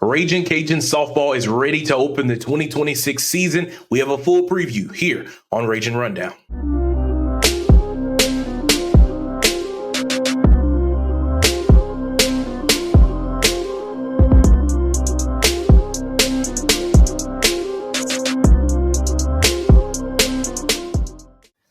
Ragin Cajuns softball is ready to open the 2026 season. We have a full preview here on Ragin Rundown.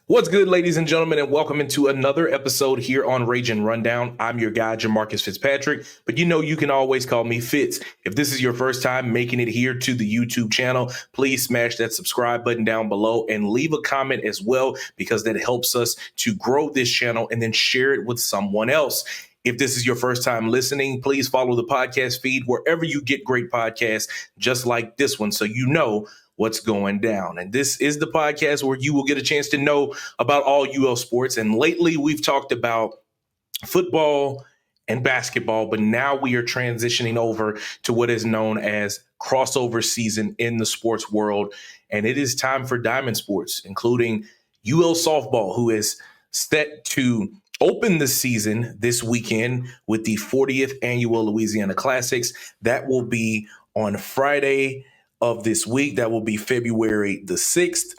What's good, ladies and gentlemen, and welcome into another episode here on Ragin Rundown. I'm your guy, Jamarcus Fitzpatrick, but you can always call me Fitz. If this is your first time making it here to the YouTube channel, please smash that subscribe button down below and leave a comment as well, because that helps us to grow this channel and then share it with someone else. If this is your first time listening, please follow the podcast feed wherever you get great podcasts, just like this one, so you know what's going down. And this is the podcast where you will get a chance to know about all UL sports. And lately we've talked about football and basketball, but now we are transitioning over to what is known as crossover season in the sports world. And it is time for Diamond Sports, including UL softball, who is set to open the season this weekend with the 40th annual Louisiana Classics. That will be on Friday of this week. That will be February the 6th,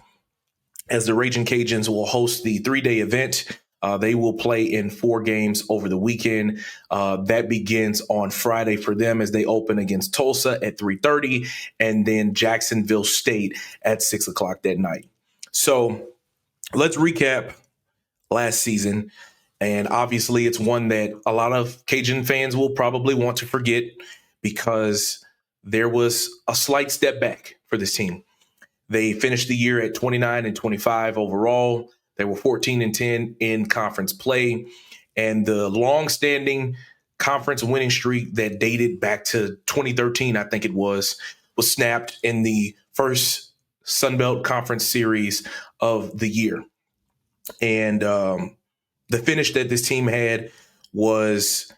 as the Ragin Cajuns will host the 3-day event. They will play in 4 games over the weekend. That begins on Friday for them as they open against Tulsa at 3:30 and then Jacksonville State at 6 o'clock that night. So let's recap last season. And obviously it's one that a lot of Cajun fans will probably want to forget, because there was a slight step back for this team. They finished the year at 29-25 overall. They were 14-10 in conference play. And the long-standing conference winning streak that dated back to 2013, I think it was snapped in the first Sun Belt Conference series of the year. And the finish that this team had was,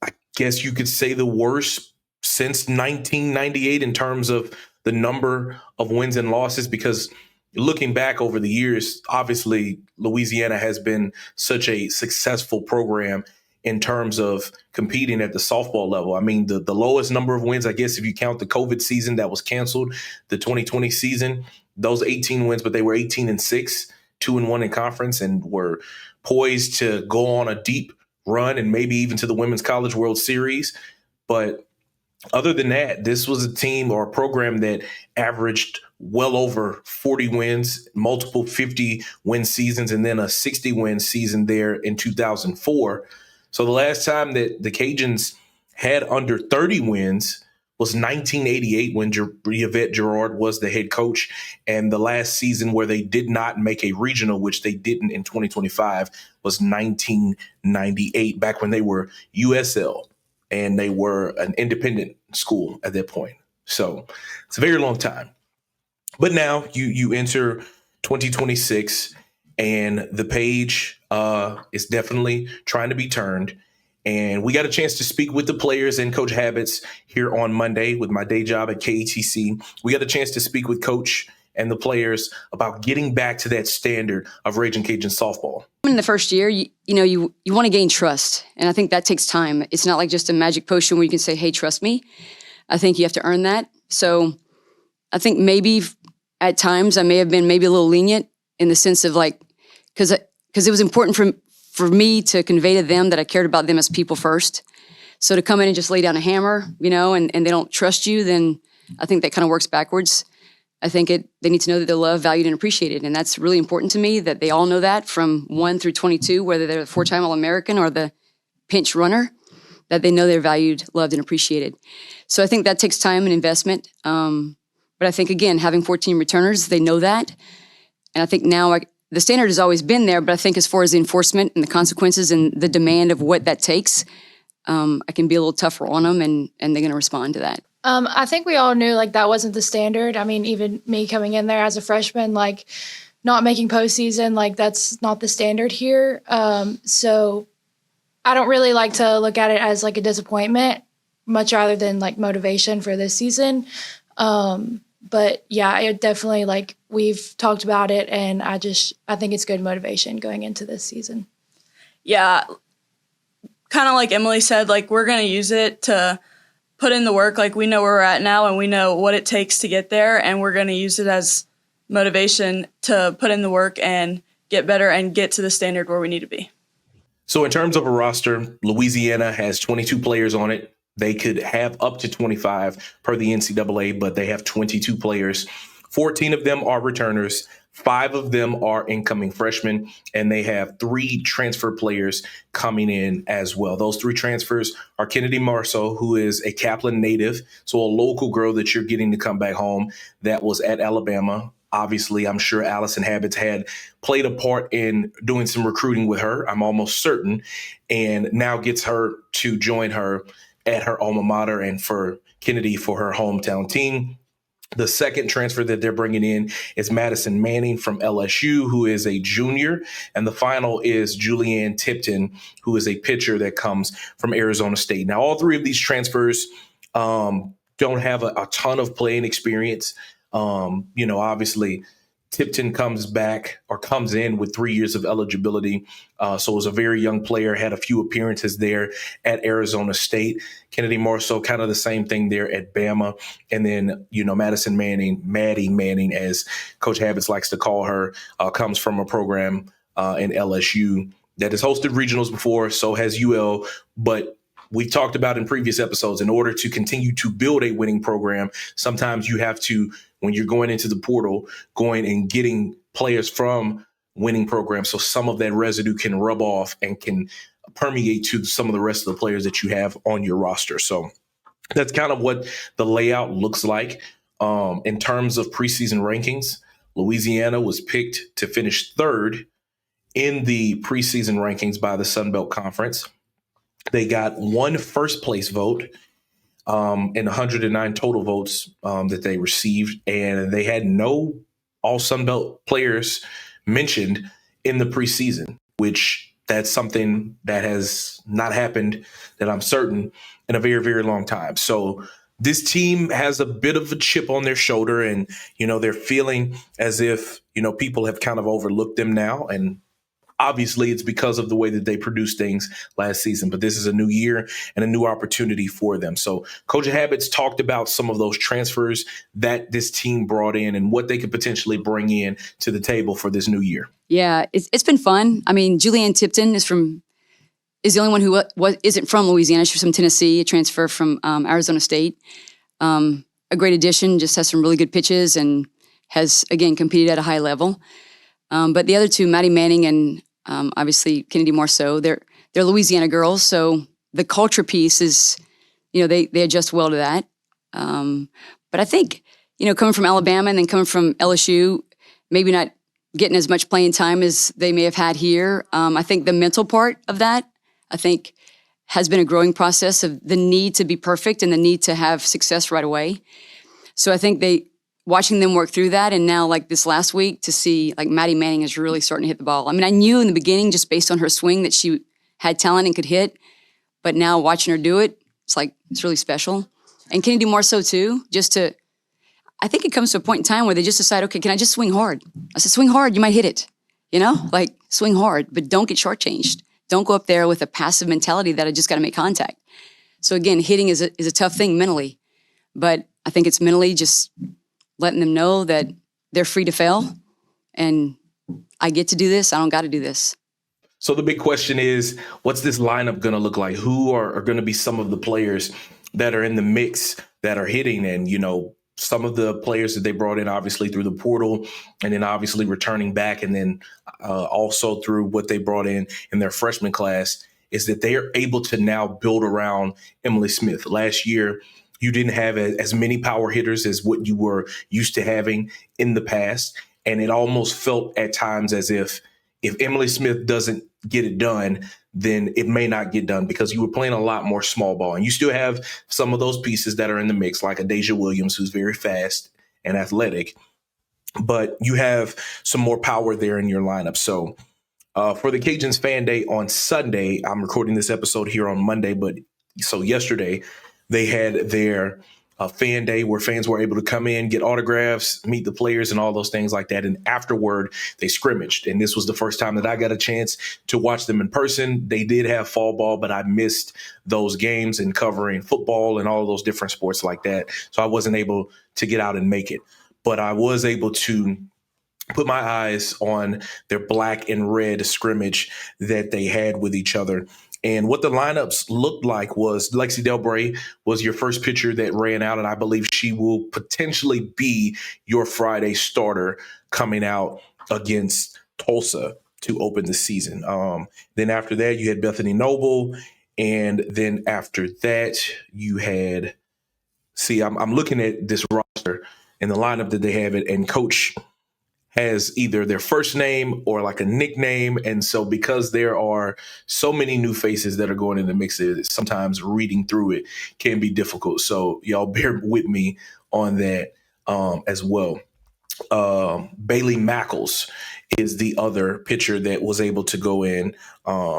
I guess you could say, the worst since 1998 in terms of the number of wins and losses, because looking back over the years, obviously Louisiana has been such a successful program in terms of competing at the softball level. I mean, the lowest number of wins, I guess, if you count the COVID season that was canceled, the 2020 season, those 18 wins, but they were 18-6, 2-1 in conference, and were poised to go on a deep run and maybe even to the Women's College World Series. But other than that, this was a team or a program that averaged well over 40 wins, multiple 50-win seasons, and then a 60-win season there in 2004. So the last time that the Cajuns had under 30 wins was 1988, when Yvette Girard was the head coach. And the last season where they did not make a regional, which they didn't in 2025, was 1998, back when they were USL. And they were an independent school at that point. So it's a very long time. But now you enter 2026, and the page is definitely trying to be turned. And we got a chance to speak with the players and Coach Habetz here on Monday with my day job at KATC. We got a chance to speak with Coach and the players about getting back to that standard of Ragin Cajun softball. In the first year, you want to gain trust, and I think that takes time. It's not like just a magic potion where you can say, hey, trust me. I think you have to earn that. So I think maybe at times I may have been maybe a little lenient in the sense of because it was important for me to convey to them that I cared about them as people first. So to come in and just lay down a hammer, and they don't trust you, then I think that kind of works backwards. I think they need to know that they're loved, valued, and appreciated. And that's really important to me, that they all know that from 1 through 22, whether they're the 4-time All-American or the pinch runner, that they know they're valued, loved, and appreciated. So I think that takes time and investment. But I think, again, having 14 returners, they know that. And I think now the standard has always been there, but I think as far as the enforcement and the consequences and the demand of what that takes, I can be a little tougher on them, and they're going to respond to that. I think we all knew that wasn't the standard. I mean, even me coming in there as a freshman, not making postseason, that's not the standard here. So I don't really like to look at it as a disappointment, much rather than motivation for this season. But yeah, it definitely we've talked about it, and I think it's good motivation going into this season. Yeah, kind of like Emily said, we're going to use it to put in the work. Like, we know where we're at now and we know what it takes to get there, and we're going to use it as motivation to put in the work and get better and get to the standard where we need to be. So in terms of a roster, Louisiana has 22 players on it. They could have up to 25 per the NCAA, but they have 22 players. 14 of them are returners. 5 of them are incoming freshmen, and they have 3 transfer players coming in as well. Those 3 transfers are Kennedy Marceau, who is a Kaplan native, so a local girl that you're getting to come back home that was at Alabama. Obviously, I'm sure Alyson Habetz had played a part in doing some recruiting with her, I'm almost certain, and now gets her to join her at her alma mater, and for Kennedy for her hometown team. The second transfer that they're bringing in is Madison Manning from LSU, who is a junior. And the final is Julianne Tipton, who is a pitcher that comes from Arizona State. Now, all 3 of these transfers don't have a ton of playing experience. Obviously, Tipton comes in with 3 years of eligibility. So was a very young player, had a few appearances there at Arizona State. Kennedy Marceau, kind of the same thing there at Bama. And then, Madison Manning, Maddie Manning, as Coach Habetz likes to call her, comes from a program in LSU that has hosted regionals before. So has UL, but we talked about in previous episodes, in order to continue to build a winning program, sometimes you have to, when you're going into the portal, going and getting players from winning programs, so some of that residue can rub off and can permeate to some of the rest of the players that you have on your roster. So that's kind of what the layout looks like. In terms of preseason rankings, Louisiana was picked to finish 3rd in the preseason rankings by the Sun Belt Conference. They got 1 first place vote and 109 total votes that they received. And they had no all Sun Belt players mentioned in the preseason, which that's something that has not happened, that I'm certain, in a very, very long time. So this team has a bit of a chip on their shoulder, and, they're feeling as if, people have kind of overlooked them now. And obviously, it's because of the way that they produced things last season, but this is a new year and a new opportunity for them. So Coach Habetz talked about some of those transfers that this team brought in and what they could potentially bring in to the table for this new year. Yeah, it's been fun. I mean, Julianne Tipton is the only one who isn't from Louisiana. She's from Tennessee, a transfer from Arizona State. A great addition, just has some really good pitches and has, again, competed at a high level. But the other 2, Maddie Manning and obviously Kennedy Marceau, they're Louisiana girls, so the culture piece is, they adjust well to that. But I think, coming from Alabama and then coming from LSU, maybe not getting as much playing time as they may have had here. I think the mental part of that, has been a growing process of the need to be perfect and the need to have success right away. So I think watching them work through that, and now like this last week to see like Maddie Manning is really starting to hit the ball. I mean, I knew in the beginning just based on her swing that she had talent and could hit, but now watching her do it, it's really special. And Kennedy Marceau too, I think it comes to a point in time where they just decide, okay, can I just swing hard? I said, swing hard, you might hit it, swing hard, but don't get shortchanged. Don't go up there with a passive mentality that I just got to make contact. So again, hitting is a tough thing mentally, but I think it's mentally just letting them know that they're free to fail and I get to do this. I don't got to do this. So the big question is, what's this lineup going to look like? Who are going to be some of the players that are in the mix that are hitting? And, some of the players that they brought in, obviously, through the portal, and then obviously returning back, and then also through what they brought in their freshman class, is that they are able to now build around Emily Smith. Last year, you didn't have as many power hitters as what you were used to having in the past. And it almost felt at times as if Emily Smith doesn't get it done, then it may not get done, because you were playing a lot more small ball. And you still have some of those pieces that are in the mix, like a Deja Williams, who's very fast and athletic. But you have some more power there in your lineup. So for the Cajuns Fan Day on Sunday, I'm recording this episode here on Monday, but so yesterday they had their fan day where fans were able to come in, get autographs, meet the players and all those things like that. And afterward, they scrimmaged. And this was the first time that I got a chance to watch them in person. They did have fall ball, but I missed those games and covering football and all those different sports like that. So I wasn't able to get out and make it. But I was able to put my eyes on their black and red scrimmage that they had with each other. And what the lineups looked like was Lexi Delbray was your first pitcher that ran out, and I believe she will potentially be your Friday starter coming out against Tulsa to open the season. Then after that, you had Bethany Noble, and then after that, you had I'm looking at this roster and the lineup that they have it, and Coach has either their first name or like a nickname. And so because there are so many new faces that are going in the mix, sometimes reading through it can be difficult. So y'all bear with me on that as well. Bailey Mackles is the other pitcher that was able to go in.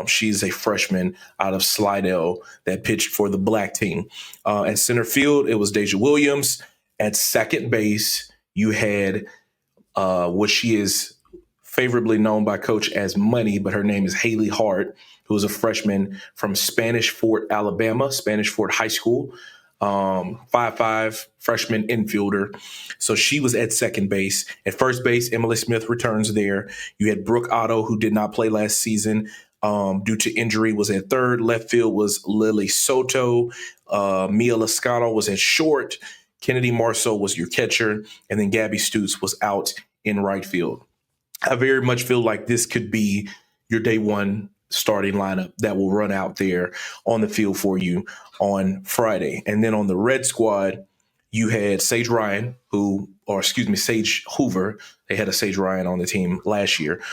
She's a freshman out of Slidell that pitched for the black team. At center field, it was Deja Williams. At second base, you had what she is favorably known by Coach as Money, but her name is Haley Hart, who is a freshman from Spanish Fort, Alabama, Spanish Fort High School, 5'5", freshman infielder. So she was at second base. At first base, Emily Smith returns there. You had Brooke Otto, who did not play last season due to injury, was at third. Left field was Lily Soto. Mia Lascano was at short. Kennedy Marceau was your catcher, and then Gabby Stutes was out in right field. I very much feel like this could be your day one starting lineup that will run out there on the field for you on Friday. And then on the red squad, you had Sage Hoover. They had a Sage Ryan on the team last year.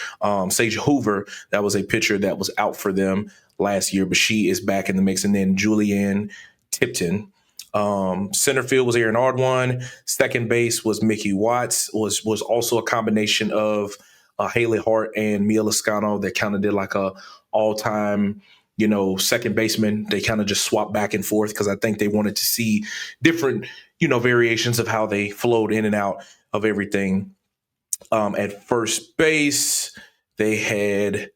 Sage Hoover, that was a pitcher that was out for them last year, but she is back in the mix. And then Julianne Tipton. Center field was Aaron Ardwan. Second base was Mickey Watts. Was also a combination of Haley Hart and Mia Lascano that kind of did like a all-time, second baseman. They kind of just swapped back and forth because I think they wanted to see different, variations of how they flowed in and out of everything. At first base, they had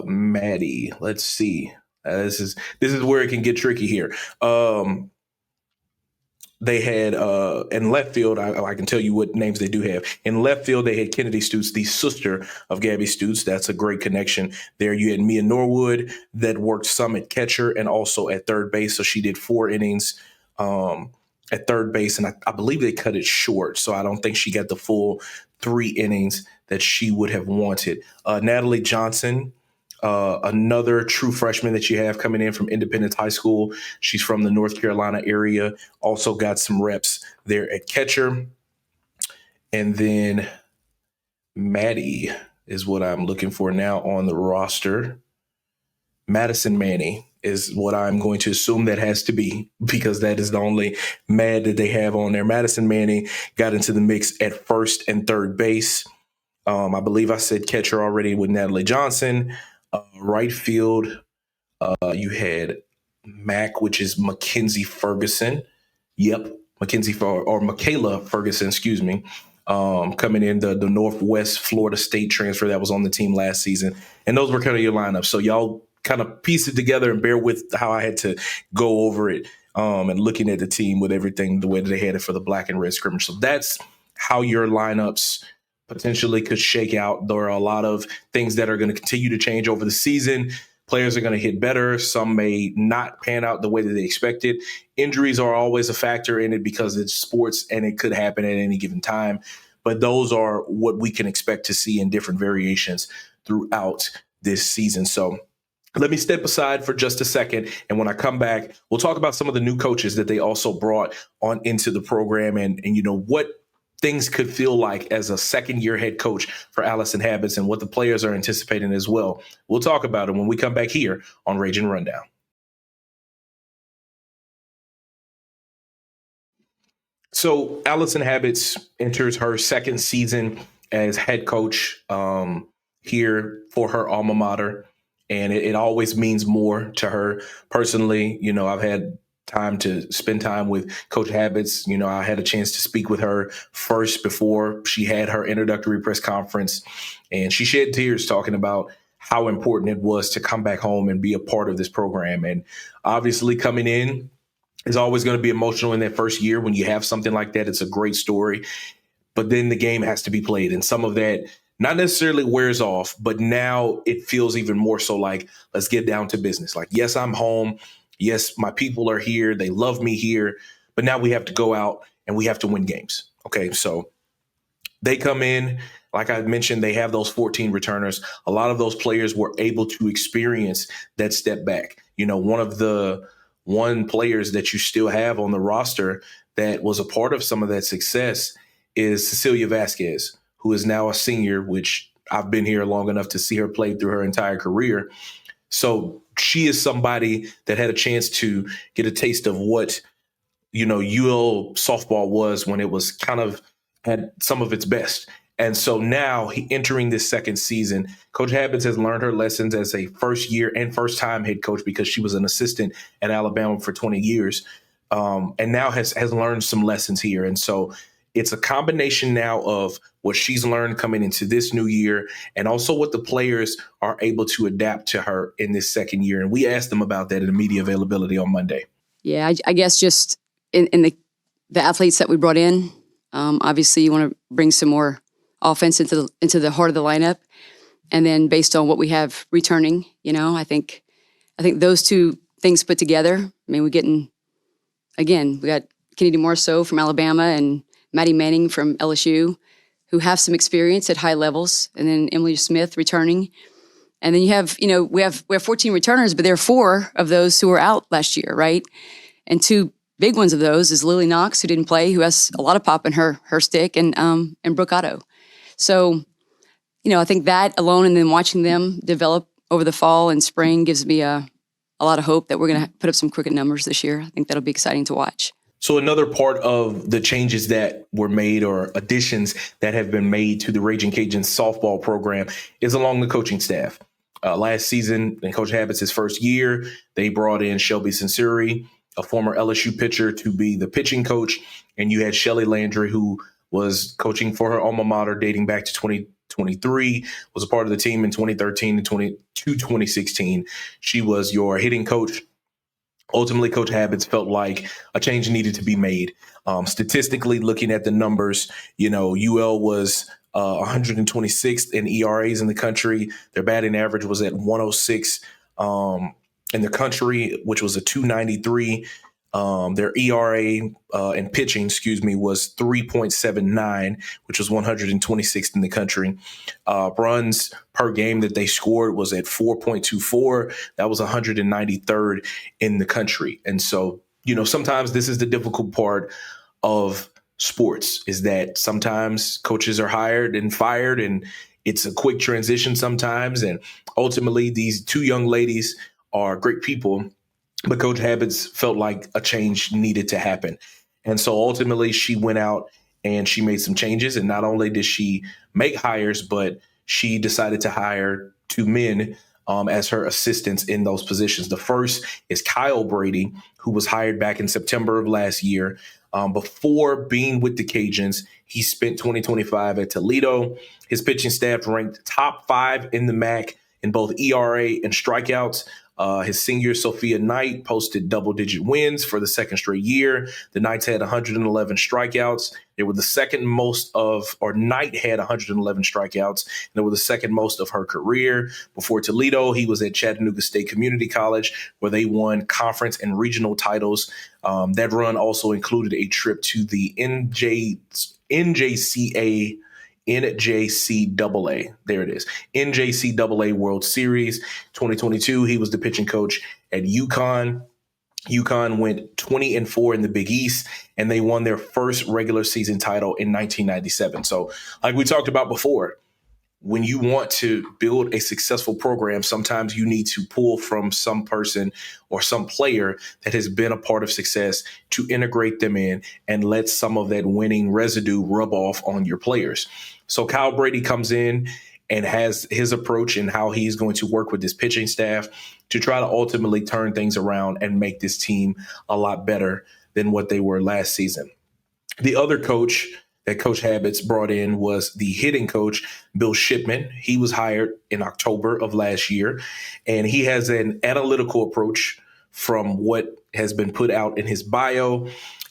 Maddie. Let's see. This is where it can get tricky here. They had in left field, I can tell you what names they do have. In left field, they had Kennedy Stutes, the sister of Gabby Stutes. That's a great connection there. You had Mia Norwood that worked some at catcher and also at third base. So she did 4 innings at third base, and I believe they cut it short. So I don't think she got the full 3 innings that she would have wanted. Natalie Johnson, another true freshman that you have coming in from Independence High School. She's from the North Carolina area. Also got some reps there at catcher. And then Maddie is what I'm looking for now on the roster. Madison Manny is what I'm going to assume that has to be, because that is the only Mad that they have on there. Madison Manny got into the mix at first and third base. I believe I said catcher already with Natalie Johnson. Right field, you had Mac, which is Mackenzie Ferguson. Yep, Michaela Ferguson, excuse me, coming in the Northwest Florida State transfer that was on the team last season. And those were kind of your lineups. So y'all kind of piece it together and bear with how I had to go over it and looking at the team with everything the way that they had it for the black and red scrimmage. So that's how your lineups potentially could shake out. There are a lot of things that are going to continue to change over the season. Players are going to hit better. Some may not pan out the way that they expected. Injuries are always a factor in it because it's sports and it could happen at any given time. But those are what we can expect to see in different variations throughout this season. So let me step aside for just a second. And when I come back, we'll talk about some of the new coaches that they also brought on into the program and what things could feel like as a second-year head coach for Alyson Habetz and what the players are anticipating as well. We'll talk about it when we come back here on Ragin Rundown. So Alyson Habetz enters her second season as head coach here for her alma mater, and it always means more to her personally. I've had time to spend time with Coach Habetz. You know, I had a chance to speak with her first before she had her introductory press conference, and she shed tears talking about how important it was to come back home and be a part of this program. And obviously coming in is always going to be emotional in that first year. When you have something like that, it's a great story. But then the game has to be played, and some of that not necessarily wears off, but now it feels even more so like, let's get down to business. Like, yes, I'm home. Yes, my people are here. They love me here. But now we have to go out and we have to win games. Okay, so they come in. Like I mentioned, they have those 14 returners. A lot of those players were able to experience that step back. You know, one players that you still have on the roster that was a part of some of that success is Cecilia Vasquez, who is now a senior, which I've been here long enough to see her play through her entire career. So she is somebody that had a chance to get a taste of what, you know, UL softball was when it was kind of at some of its best. And so now entering this second season, Coach Habetz has learned her lessons as a first-year and first-time head coach because she was an assistant at Alabama for 20 years, and now has learned some lessons here. And so it's a combination now of what she's learned coming into this new year and also what the players are able to adapt to her in this second year. And we asked them about that in the media availability on Monday. Yeah, I guess just in the athletes that we brought in, obviously you want to bring some more offense into the heart of the lineup. And then based on what we have returning, you know, I think those two things put together, I mean, we got Kennedy Morso from Alabama and Maddie Manning from LSU, who have some experience at high levels, and then Emily Smith returning. And then you have, you know, we have 14 returners, but there are 4 of those who were out last year, right? And 2 big ones of those is Lily Knox, who didn't play, who has a lot of pop in her stick, and Brooke Otto. So, you know, I think that alone, and then watching them develop over the fall and spring gives me a lot of hope that we're going to put up some cricket numbers this year. I think that'll be exciting to watch. So another part of the changes that were made or additions that have been made to the Ragin Cajuns softball program is along the coaching staff. Last season, in Coach Habetz's first year, they brought in Shelby Sensuri, a former LSU pitcher, to be the pitching coach. And you had Shelly Landry, who was coaching for her alma mater dating back to 2023, was a part of the team in 2013 to 2016. She was your hitting coach. Ultimately, Coach Habetz felt like a change needed to be made. Statistically, looking at the numbers, you know, UL was 126th in ERAs in the country. Their batting average was at 106 in the country, which was a 293. Their ERA in pitching, was 3.79, which was 126th in the country. Runs per game that they scored was at 4.24. That was 193rd in the country. And so, you know, sometimes this is the difficult part of sports, is that sometimes coaches are hired and fired, and it's a quick transition sometimes. And ultimately, these 2 young ladies are great people, but Coach Habetz felt like a change needed to happen. And so ultimately she went out and she made some changes. And not only did she make hires, but she decided to hire 2 men as her assistants in those positions. The first is Kyle Brady, who was hired back in September of last year. Before being with the Cajuns, he spent 2025 at Toledo. His pitching staff ranked top 5 in the MAC in both ERA and strikeouts. His senior, Sophia Knight, posted double-digit wins for the second straight year. The Knights had 111 strikeouts. They were the second most of, or Knight had 111 strikeouts, and they were the second most of her career. Before Toledo, he was at Chattanooga State Community College, where they won conference and regional titles. That run also included a trip to the NJCAA. There it is. NJCAA World Series 2022. He was the pitching coach at UConn. UConn went 20-4 in the Big East, and they won their first regular season title in 1997. So, like we talked about before, when you want to build a successful program, sometimes you need to pull from some person or some player that has been a part of success to integrate them in and let some of that winning residue rub off on your players. So Kyle Brady comes in and has his approach and how he's going to work with his pitching staff to try to ultimately turn things around and make this team a lot better than what they were last season. The other coach that Coach Habetz brought in was the hitting coach, Bill Shipman. He was hired in October of last year, and he has an analytical approach from what has been put out in his bio.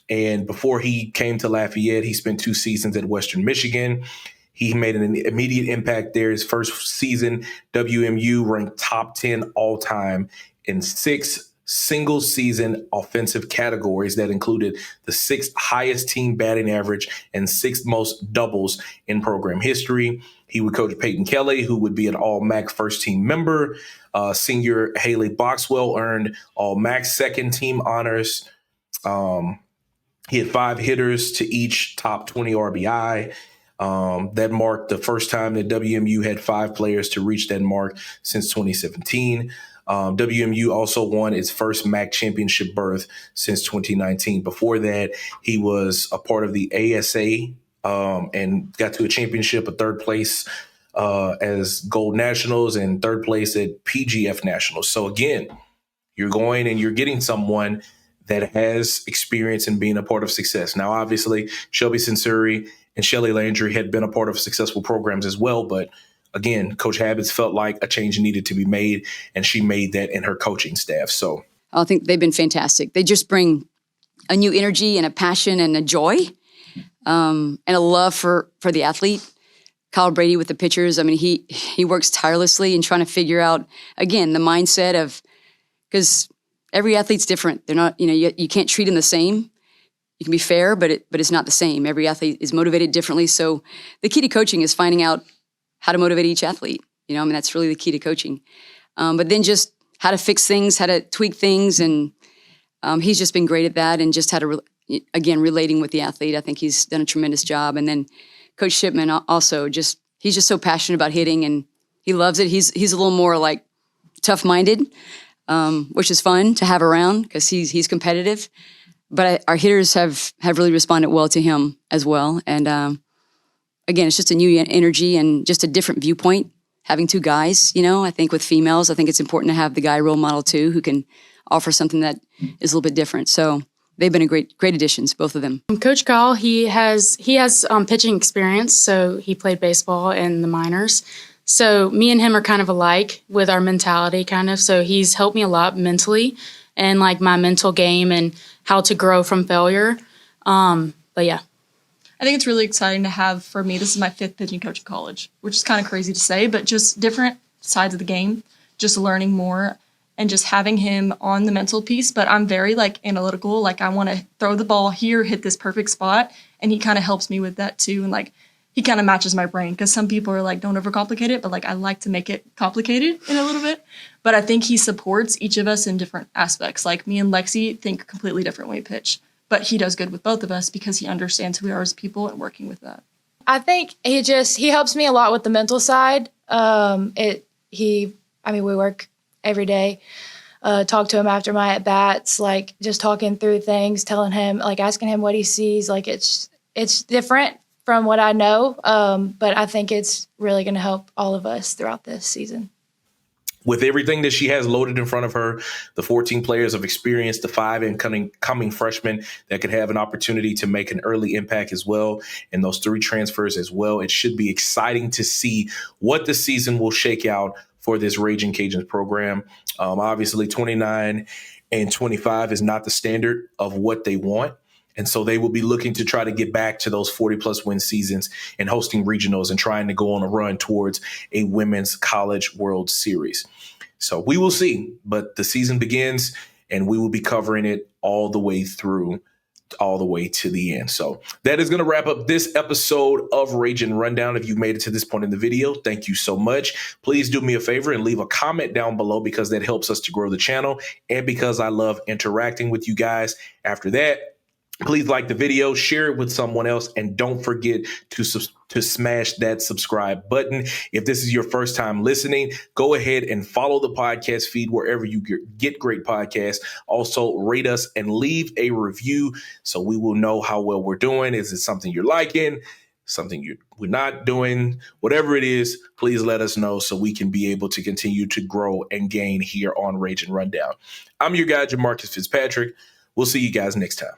And before he came to Lafayette, he spent 2 seasons at Western Michigan. He made an immediate impact there. His first season, WMU ranked top 10 all time in 6 single season offensive categories that included the 6th highest team batting average and 6th most doubles in program history. He would coach Peyton Kelly, who would be an All-MAC first team member. Senior Haley Boxwell earned All-MAC second team honors. He had 5 hitters to each top 20 RBI. That marked the first time that WMU had 5 players to reach that mark since 2017. WMU also won its first MAC championship berth since 2019. Before that, he was a part of the ASA and got to a championship, a 3rd place as Gold Nationals and 3rd place at PGF Nationals. So again, you're going and you're getting someone that has experience in being a part of success. Now, obviously, Shelby Sensuri and Shelly Landry had been a part of successful programs as well, but again, Coach Habetz felt like a change needed to be made, and she made that in her coaching staff. So I think they've been fantastic. They just bring a new energy and a passion and a joy and a love for the athlete. Kyle Brady with the pitchers, I mean, he works tirelessly in trying to figure out, again, the mindset of, because every athlete's different. They're not, you can't treat them the same. You can be fair, but it's not the same. Every athlete is motivated differently. So the key to coaching is finding out how to motivate each athlete. That's really the key to coaching. But then just how to fix things, how to tweak things. And he's just been great at that, and just how to, relating with the athlete. I think he's done a tremendous job. And then Coach Shipman also he's just so passionate about hitting, and he loves it. He's a little more like tough-minded, which is fun to have around because he's competitive. But our hitters have really responded well to him as well. And again, it's just a new energy and just a different viewpoint. Having 2 guys, I think with females, I think it's important to have the guy role model too, who can offer something that is a little bit different. So they've been great additions, both of them. Coach Gall, he has pitching experience, so he played baseball in the minors. So me and him are kind of alike with our mentality, kind of. So he's helped me a lot mentally and like my mental game and how to grow from failure. But yeah. I think it's really exciting to have, for me, this is my 5th pitching coach in college, which is kind of crazy to say, but just different sides of the game, just learning more and just having him on the mental piece. But I'm very analytical. I want to throw the ball here, hit this perfect spot. And he kind of helps me with that too. And he kind of matches my brain, because some people are don't overcomplicate it, but I like to make it complicated in a little bit. But I think he supports each of us in different aspects. Me and Lexi think completely different when we pitch, but he does good with both of us because he understands who we are as people and working with that. I think he helps me a lot with the mental side. We work every day. Talk to him after my at bats, just talking through things, telling him, asking him what he sees. It's different from what I know, but I think it's really going to help all of us throughout this season. With everything that she has loaded in front of her, the 14 players of experience, the 5 incoming freshmen that could have an opportunity to make an early impact as well, and those 3 transfers as well, it should be exciting to see what the season will shake out for this Ragin Cajuns program. Obviously, 29 and 25 is not the standard of what they want. And so they will be looking to try to get back to those 40-plus win seasons and hosting regionals and trying to go on a run towards a Women's College World Series. So we will see. But the season begins, and we will be covering it all the way through, all the way to the end. So that is going to wrap up this episode of Ragin Rundown. If you've made it to this point in the video, thank you so much. Please do me a favor and leave a comment down below, because that helps us to grow the channel and because I love interacting with you guys. After that, please like the video, share it with someone else, and don't forget to smash that subscribe button. If this is your first time listening, go ahead and follow the podcast feed wherever you get great podcasts. Also, rate us and leave a review so we will know how well we're doing. Is it something you're liking? something we're not doing, whatever it is, please let us know so we can be able to continue to grow and gain here on Ragin Rundown. I'm your guy, Jamarcus Fitzpatrick. We'll see you guys next time.